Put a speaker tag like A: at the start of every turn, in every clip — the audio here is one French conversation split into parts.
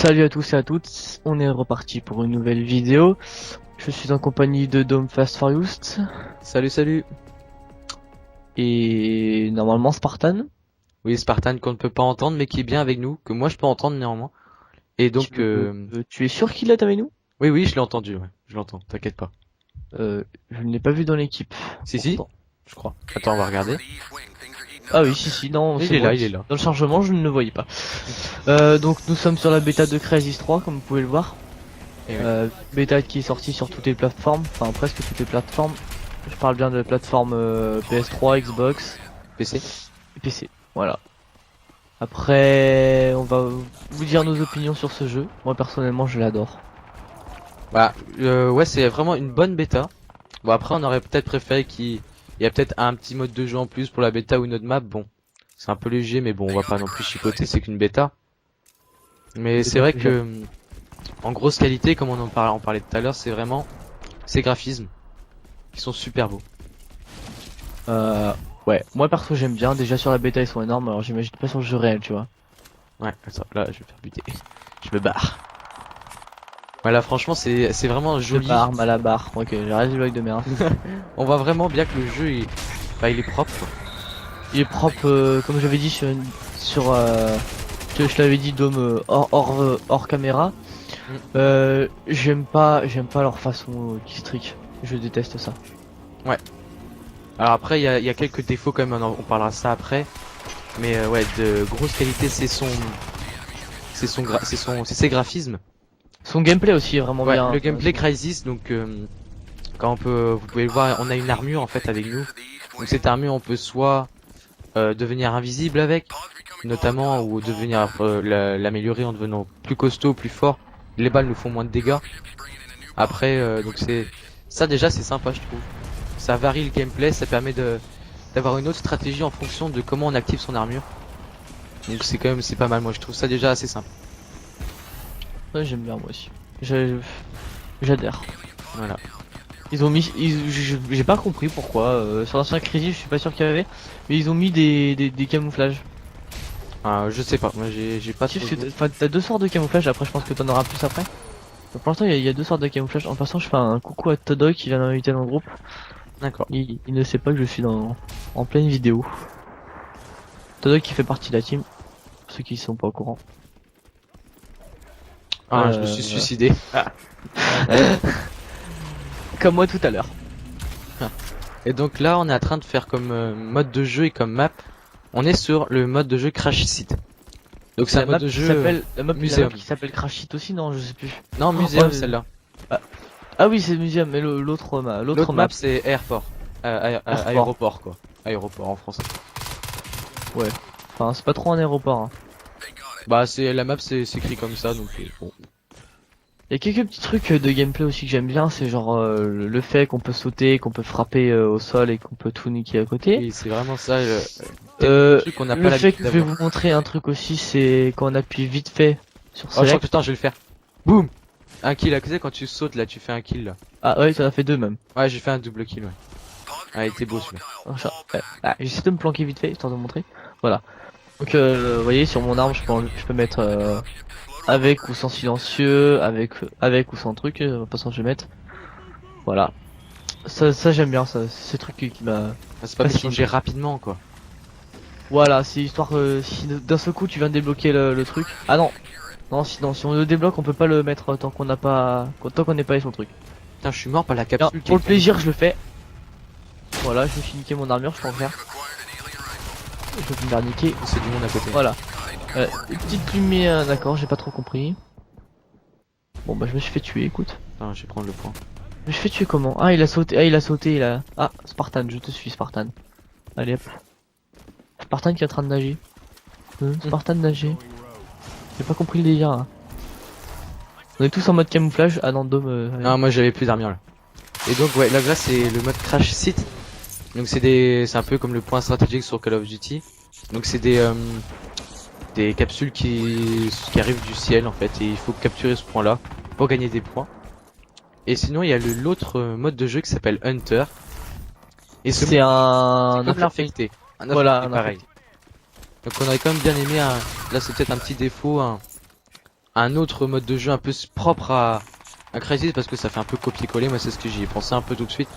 A: Salut à tous et à toutes, on est reparti pour une nouvelle vidéo. Je suis en compagnie de Dome Fast for Youth.
B: Salut.
A: Et normalement Spartan.
B: Oui, Spartan qu'on ne peut pas entendre mais qui est bien avec nous, que moi je peux entendre néanmoins. Et donc,
A: Tu es sûr qu'il est avec nous?
B: oui, je l'ai entendu, ouais. Je l'entends, t'inquiète pas.
A: Je ne l'ai pas vu dans l'équipe.
B: Si, je crois. Attends, on va regarder.
A: Ah oui, si, non,
B: Il est là.
A: Dans le chargement, je ne le voyais pas. Donc nous sommes sur la bêta de Crysis 3, comme vous pouvez le voir.
B: Et oui.
A: Bêta qui est sortie sur toutes les plateformes, enfin presque toutes les plateformes. Je parle bien de la plateforme PS3, Xbox,
B: PC.
A: et PC. Voilà. Après, on va vous dire nos opinions sur ce jeu. Moi personnellement, je l'adore.
B: Bah, ouais, c'est vraiment une bonne bêta. Bon, après, on aurait peut-être préféré qu'il y a peut-être un petit mode de jeu en plus pour la bêta ou une autre map. Bon, c'est un peu léger, mais bon, on va pas non plus chipoter, c'est qu'une bêta. Mais c'est vrai que, en grosse qualité, comme on parlait tout à l'heure, c'est vraiment ces graphismes qui sont super beaux.
A: Ouais, moi perso j'aime bien. Déjà sur la bêta ils sont énormes, alors j'imagine pas sur le jeu réel, tu vois.
B: Ouais, attends, là, je vais faire buter. Je me barre. Voilà, franchement, c'est vraiment joli.
A: Malabar. Ok, j'arrête le blague de merde.
B: On voit vraiment bien que le jeu il est propre, quoi.
A: Il est propre, comme j'avais dit je l'avais dit Dome hors caméra. J'aime pas leur façon district. Je déteste ça.
B: Ouais. Alors après, il y a quelques défauts quand même. On parlera de ça après. Mais ouais, de grosse qualité, c'est ses graphismes.
A: Son gameplay aussi est vraiment
B: Ouais,
A: bien.
B: le gameplay Crysis, donc quand vous pouvez le voir, on a une armure en fait avec nous. Donc cette armure, on peut soit devenir invisible avec, notamment, ou devenir l'améliorer en devenant plus costaud, plus fort. Les balles nous font moins de dégâts. Après, donc ça déjà c'est sympa, je trouve. Ça varie le gameplay, ça permet d'avoir une autre stratégie en fonction de comment on active son armure. Donc c'est pas mal, moi je trouve ça déjà assez simple.
A: Ouais, j'aime bien moi aussi. J'adhère.
B: Voilà.
A: Ils ont mis, j'ai pas compris pourquoi. Sur l'ancien Crysis, je suis pas sûr qu'il y avait, mais ils ont mis des camouflages.
B: Je sais pas, moi j'ai pas trop joué.
A: Enfin, t'as deux sortes de camouflage. Après, je pense que t'en auras plus après. Donc, pour l'instant, il y a deux sortes de camouflage. En passant, je fais un coucou à Todoy qui vient d'inviter dans le groupe.
B: D'accord.
A: Il ne sait pas que je suis en pleine vidéo. Todoy qui fait partie de la team. Pour ceux qui sont pas au courant.
B: Je me suis suicidé.
A: Comme moi tout à l'heure.
B: Et donc là, on est en train de faire comme mode de jeu et comme map. On est sur le mode de jeu Crash Site. Donc c'est un mode de jeu
A: muséum qui s'appelle Crash Site aussi, non, je sais plus.
B: Non, muséum celle-là.
A: Ah oui, c'est muséum, mais l'autre
B: map c'est airport. Aéroport quoi. Aéroport en français.
A: Ouais. Enfin, c'est pas trop un aéroport. Hein.
B: Bah c'est la map, c'est écrit comme ça, donc bon.
A: Il y a quelques petits trucs de gameplay aussi que j'aime bien, c'est genre le fait qu'on peut sauter, qu'on peut frapper au sol et qu'on peut tout niquer à côté.
B: Oui, c'est vraiment ça.
A: Le fait que je vais vous montrer un truc aussi, c'est quand on appuie vite fait sur select.
B: Oh putain, je vais le faire. Boum. Un kill, tu sais quand tu sautes là, tu fais un kill là.
A: Ah ouais, ça en a fait deux même.
B: Ouais, j'ai fait un double kill, ouais. Ah, il était beau celui-là.
A: J'essaie de me planquer vite fait, histoire de montrer. Voilà. Donc vous voyez, sur mon arme, je peux mettre avec ou sans silencieux, avec ou sans truc, pas sans je vais mettre. Voilà. Ça j'aime bien, ça, c'est ce truc qui m'a...
B: C'est pas pour changer rapidement quoi.
A: Voilà, c'est histoire que si d'un seul coup tu viens de débloquer le truc. Ah non. Non, si on le débloque, on peut pas le mettre tant qu'on n'a pas... tant qu'on n'est pas avec son truc.
B: Putain, je suis mort par la capsule.
A: Non, pour le plaisir, je le fais. Voilà, je me suis niqué mon armure, je peux en faire. Je vais me faire niquer.
B: C'est du monde à côté.
A: Voilà. Petite lumière, d'accord, j'ai pas trop compris. Bon bah je me suis fait tuer, écoute.
B: Attends, je vais prendre le point.
A: Je me suis fait tuer comment? Ah il a sauté, il a... Ah, Spartan, je te suis Spartan. Allez hop. Spartan qui est en train de nager. Spartan nager. J'ai pas compris le délire là. On est tous en mode camouflage. Ah non, Dome...
B: Non, moi j'avais plus d'armure là. Et donc ouais, là c'est le mode Crash Site. Donc c'est un peu comme le point stratégique sur Call of Duty. Donc c'est des capsules qui arrivent du ciel en fait, et il faut capturer ce point là pour gagner des points. Et sinon il y a l'autre mode de jeu qui s'appelle Hunter. Et
A: c'est un
B: infecté.
A: Voilà,
B: pareil. Donc on aurait quand même bien aimé là c'est peut-être un petit défaut, un autre mode de jeu un peu propre à Crysis parce que ça fait un peu copier-coller. Moi, c'est ce que j'y ai pensé un peu tout de suite.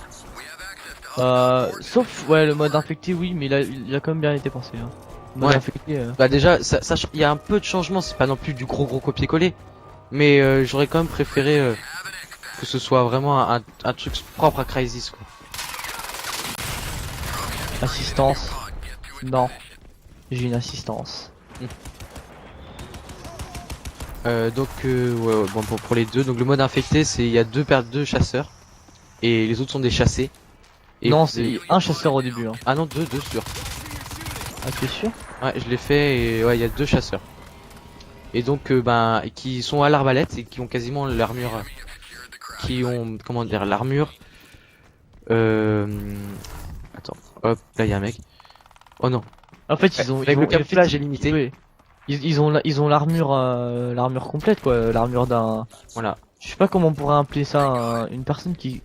A: Sauf, ouais, le mode infecté, oui, mais il a quand même bien été pensé. Hein. Le mode
B: Ouais.
A: infecté,
B: Bah déjà, il y a un peu de changement. C'est pas non plus du gros copier-coller, mais j'aurais quand même préféré que ce soit vraiment un truc propre à Crysis, quoi.
A: assistance. Non, j'ai une assistance.
B: Donc ouais, bon pour les deux. Donc le mode infecté, c'est il y a deux chasseurs et les autres sont des chassés. Et
A: Non,
B: vous
A: c'est
B: avez-
A: un chasseur au début. Hein.
B: Ah non, deux sûr.
A: Ah, tu es sûr?
B: Ouais, je l'ai fait et ouais, il y a deux chasseurs. Et donc ben qui sont à l'arbalète et qui ont quasiment l'armure qui ont comment dire l'armure attends, hop, là il y a un mec. Oh non.
A: En fait, ils ont,
B: Avec
A: ils
B: le
A: ont,
B: camouflage est limité.
A: ouais. Ils ont l'armure, l'armure complète quoi, l'armure d'un.
B: Voilà.
A: Je sais pas comment on pourrait appeler ça, une personne qui.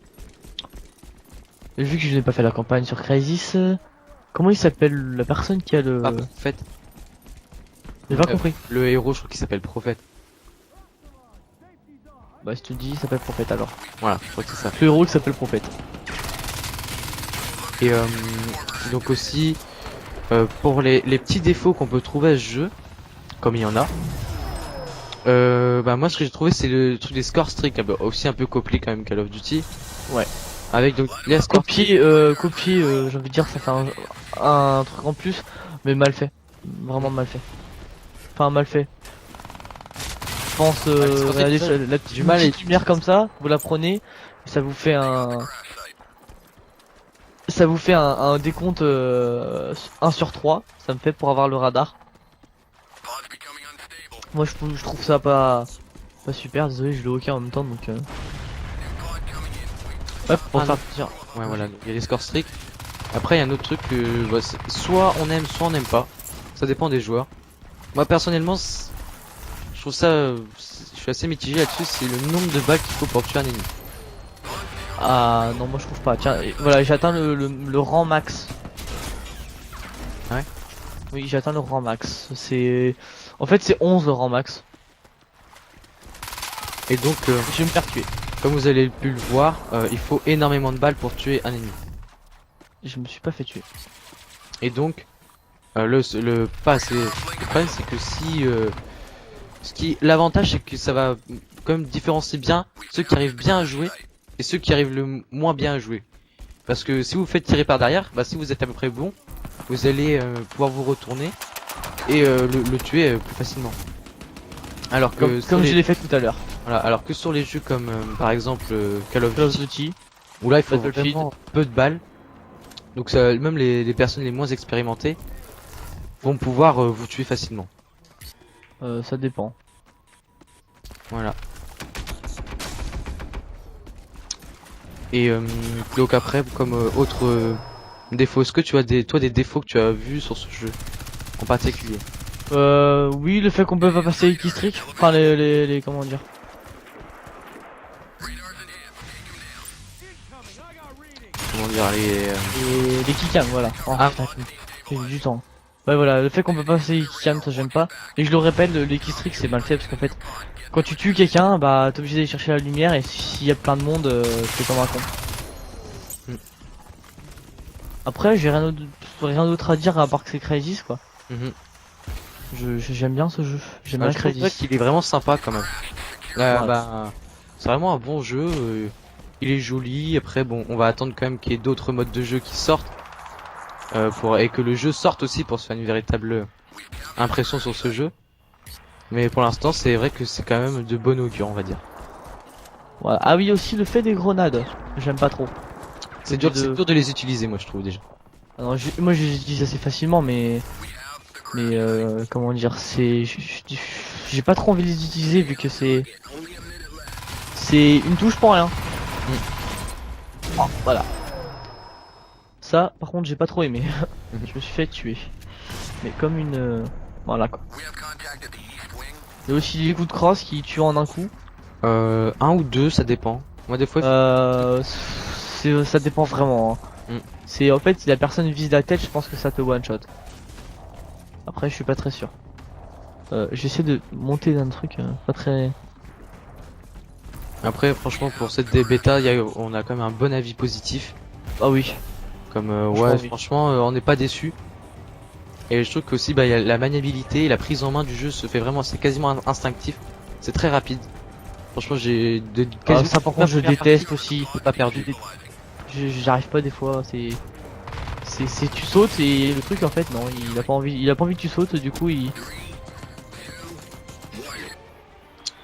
A: Vu que je n'ai pas fait la campagne sur Crysis, comment il s'appelle la personne qui a le.
B: Ah, en fait,
A: J'ai pas compris.
B: le héros, je crois qu'il s'appelle Prophète.
A: Bah, si tu dis, il s'appelle Prophète alors.
B: Voilà, je crois que c'est ça.
A: Le héros qui s'appelle Prophète.
B: Et donc aussi pour les petits défauts qu'on peut trouver à ce jeu, comme il y en a, bah moi ce que j'ai trouvé c'est le truc des score streaks, aussi un peu copié quand même Call of Duty.
A: Ouais.
B: Avec donc les scores
A: Copier, j'ai envie de dire, ça fait un truc en plus, mais mal fait. Vraiment mal fait. Enfin, mal fait. Je pense, regardez, la petite
B: du mal
A: petite lumière comme ça, vous la prenez, et ça vous fait un décompte 1 sur 3, ça me fait pour avoir le radar. Moi je trouve ça pas super, désolé, je l'ai aucun en même temps donc ouais, pour
B: Ah,
A: faire
B: non.
A: plaisir.
B: Ouais voilà, donc il y a les score streaks. Après il y a un autre truc que bah, soit on aime soit on n'aime pas. Ça dépend des joueurs. Moi personnellement je trouve ça je suis assez mitigé là-dessus, c'est le nombre de balles qu'il faut pour tuer un ennemi.
A: Ah non, moi je trouve pas. Tiens, et voilà, j'ai atteint le rang max.
B: Ouais.
A: Oui, j'ai atteint le rang max. En fait c'est 11 le rang max.
B: Et donc
A: Je vais me faire tuer.
B: comme vous avez pu le voir, il faut énormément de balles pour tuer un ennemi.
A: Je me suis pas fait tuer.
B: Et donc le problème c'est que si l'avantage c'est que ça va quand même différencier bien ceux qui arrivent bien à jouer et ceux qui arrivent le moins bien à jouer. Parce que si vous faites tirer par derrière, bah si vous êtes à peu près bon, vous allez pouvoir vous retourner et le tuer plus facilement. Alors que
A: Comme je l'ai fait tout à l'heure.
B: voilà, alors que sur les jeux comme par exemple Call of
A: Call of
B: Duty,
A: Duty.
B: où là il faut
A: Battlefield.
B: vraiment peu de balles, donc ça, même les personnes les moins expérimentées vont pouvoir vous tuer facilement.
A: Ça dépend.
B: Voilà. Et donc après, comme autre défaut, est-ce que tu as des défauts que tu as vus sur ce jeu en particulier?
A: Oui, le fait qu'on peut pas passer les keystricks. Enfin, les comment dire.
B: Comment dire
A: Les keycams, voilà. Oh,
B: Ah.
A: putain, j'ai mis du temps. Ouais, voilà, le fait qu'on peut pas passer les keycams, ça j'aime pas. Et je le répète, les keystricks c'est mal fait parce qu'en fait, quand tu tues quelqu'un, bah t'es obligé d'aller chercher la lumière et s'il y a plein de monde, c'est comme un con.
B: Mm.
A: Après, j'ai rien d'autre à dire à part que c'est Crysis quoi.
B: Mhm.
A: J'aime bien ce jeu. J'aime bien
B: Je trouve
A: Crysis.
B: qu'il est vraiment sympa quand même.
A: Voilà.
B: Bah, c'est vraiment un bon jeu. Il est joli. Après, bon, on va attendre quand même qu'il y ait d'autres modes de jeu qui sortent et que le jeu sorte aussi pour se faire une véritable impression sur ce jeu. Mais pour l'instant, c'est vrai que c'est quand même de bon augure, on va dire.
A: Voilà. Ah oui, aussi le fait des grenades. J'aime pas trop.
B: C'est dur de les utiliser, moi je trouve déjà.
A: Alors, moi je les utilise assez facilement mais comment dire, j'ai pas trop envie de les utiliser vu que c'est une touche pour rien. Oh, voilà. Ça par contre j'ai pas trop aimé. Je me suis fait tuer. Mais comme une voilà quoi. Il y a aussi les coups de crosse qui tuent en un coup.
B: Un ou deux, ça dépend. Moi des fois,
A: Ça dépend vraiment. Hein.
B: Mm.
A: C'est en fait si la personne vise la tête, je pense que ça te one shot. Après je suis pas très sûr. J'essaie de monter un truc pas très...
B: Après, franchement, pour cette bêta, on a quand même un bon avis positif.
A: Ah oui.
B: Comme,
A: Franchement,
B: ouais,
A: oui.
B: franchement, on n'est pas déçu. Et je trouve qu'aussi, bah, y a la maniabilité et la prise en main du jeu se fait vraiment, c'est quasiment instinctif. C'est très rapide. Franchement,
A: Ah, ça par contre je déteste aussi.
B: pas perdu.
A: J'arrive pas des fois, tu sautes et le truc en fait non, il a pas envie que tu sautes, du coup il...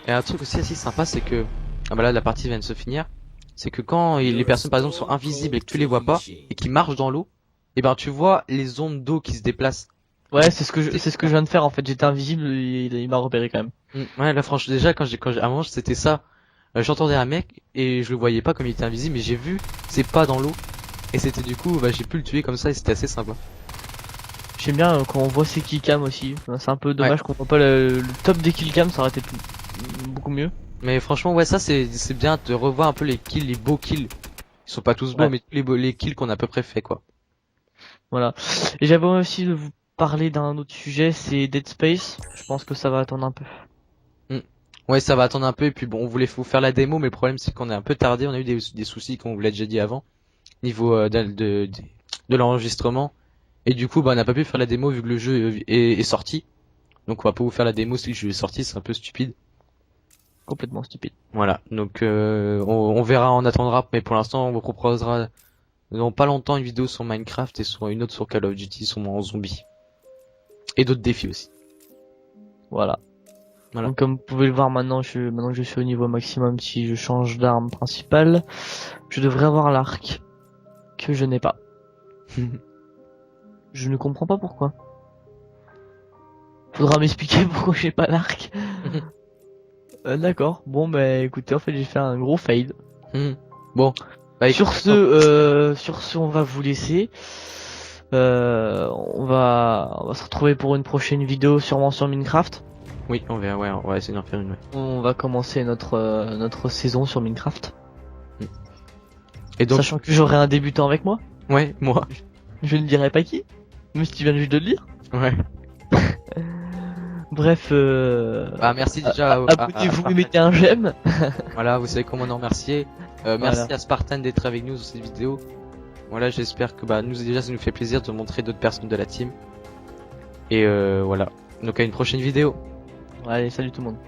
B: Et un truc aussi assez sympa, c'est que, ah bah là, la partie vient de se finir. C'est que quand les personnes, par exemple, sont invisibles et que tu les vois pas, et qui marchent dans l'eau, et ben, tu vois les ondes d'eau qui se déplacent.
A: Ouais, c'est ce que je viens de faire en fait, j'étais invisible et il m'a repéré quand même.
B: Ouais, là, franchement, déjà, à un moment, c'était ça. J'entendais un mec, et je le voyais pas comme il était invisible, mais j'ai vu ses pas dans l'eau. Et c'était du coup, bah, j'ai pu le tuer comme ça, et c'était assez sympa.
A: J'aime bien quand on voit ses killcams aussi, enfin, c'est un peu dommage qu'on voit pas le top des killcams, ça aurait été beaucoup mieux.
B: Mais franchement, ouais, ça, c'est bien de revoir un peu les kills, les beaux kills. Ils sont pas tous beaux,
A: Ouais.
B: mais tous les kills qu'on a à peu près fait, quoi.
A: Voilà. Et j'avais aussi de vous parler d'un autre sujet, c'est Dead Space. Je pense que ça va attendre un peu.
B: Ouais, ça va attendre un peu, et puis bon, on voulait vous faire la démo, mais le problème, c'est qu'on est un peu tardé, on a eu des soucis, comme on vous l'a déjà dit avant, niveau de l'enregistrement. Et du coup, bah, on n'a pas pu faire la démo vu que le jeu est sorti. Donc, on va pas vous faire la démo si le jeu est sorti, c'est un peu stupide.
A: Complètement stupide.
B: Voilà, donc on verra, on attendra, mais pour l'instant, on vous proposera dans pas longtemps une vidéo sur Minecraft et sur une autre sur Call of Duty, sur en zombie. Et d'autres défis aussi.
A: Voilà.
B: Voilà.
A: Donc comme vous pouvez le voir maintenant, maintenant que je suis au niveau maximum, si je change d'arme principale, je devrais avoir l'arc que je n'ai pas. Je ne comprends pas pourquoi. Faudra m'expliquer pourquoi j'ai pas l'arc. D'accord. Bon bah écoutez, en fait j'ai fait un gros fail.
B: Bon. Bah,
A: Sur ce, on va vous laisser. On va se retrouver pour une prochaine vidéo, sûrement sur Minecraft.
B: oui, on verra, ouais, on va essayer d'en faire une, ouais.
A: On va commencer notre saison sur Minecraft.
B: Et donc,
A: Sachant que j'aurai un débutant avec moi.
B: ouais, moi.
A: Je ne dirai pas qui. Mais si tu viens juste de le dire.
B: Ouais.
A: Bref,
B: Bah, merci déjà.
A: abonnez-vous et mettez un j'aime.
B: Voilà, vous savez comment nous remercier. Merci
A: Voilà.
B: à Spartan d'être avec nous sur cette vidéo. Voilà, j'espère que bah nous déjà ça nous fait plaisir de montrer d'autres personnes de la team. Et voilà. Donc à une prochaine vidéo.
A: Allez, salut tout le monde.